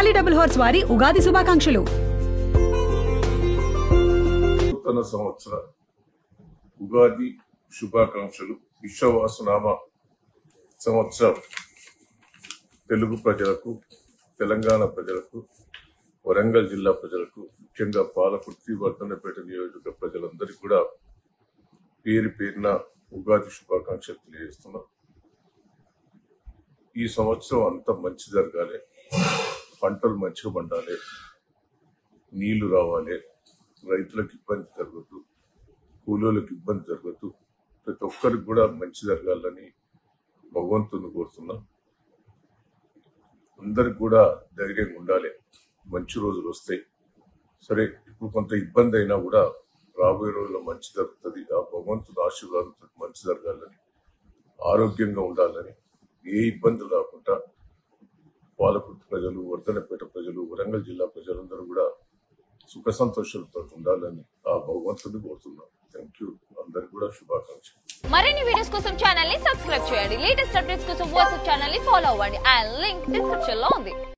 Tenali double horse వారి ఉగాది శుభాకాంక్షలు. నూతన సంవత్సర ఉగాది శుభాకాంక్షలు. విశ్వవాసనామ సంవత్సరం తెలుగు ప్రజలకు, తెలంగాణ ప్రజలకు, వరంగల్ జిల్లా ప్రజలకు, ముఖ్యంగా పాలకుర్తి వర్ధన్నపేట నియోజక ప్రజలందరికీ కూడా పేరు పేరున ఉగాది శుభాకాంక్షలు తెలియజేస్తున్నాం. ఈ సంవత్సరం అంతా మంచి జరగాలి, పంటలు మంచిగా పండాలి, నీళ్లు రావాలి, రైతులకు ఇబ్బంది జరగద్దు, కూలీలకు ఇబ్బంది జరగద్దు, ప్రతి ఒక్కరికి కూడా మంచి జరగాలని భగవంతుని కోరుతున్నాం. అందరికి కూడా ధైర్యంగా ఉండాలి, మంచి రోజులు వస్తాయి. సరే, ఇప్పుడు కొంత ఇబ్బంది అయినా కూడా రాబోయే రోజుల్లో మంచి జరుగుతుంది. ఆ భగవంతుని ఆశీర్వాదంతో మంచి జరగాలని, ఆరోగ్యంగా ఉండాలని, ఏ ఇబ్బంది లేకుండా పాలకుర్తి ప్రజలు, వర్ధన్నపేట ప్రజలు, వరంగల్ జిల్లా ప్రజలందరూ కూడా సుఖ సంతోషాలతో ఉండాలని ఆ భగవంతుని కోరుతున్నాం. Thank you. అందరికి కూడా శుభాకాంక్షలు. మరిన్ని వీడియోస్ కోసం ఛానల్ ని సబ్స్క్రైబ్ చేయండి. లేటెస్ట్ అప్డేట్స్ కోసం వాట్సాప్ ఛానల్ ని ఫాలో అవ్వండి. ఆ లింక్ డిస్క్రిప్షన్ లో ఉంది.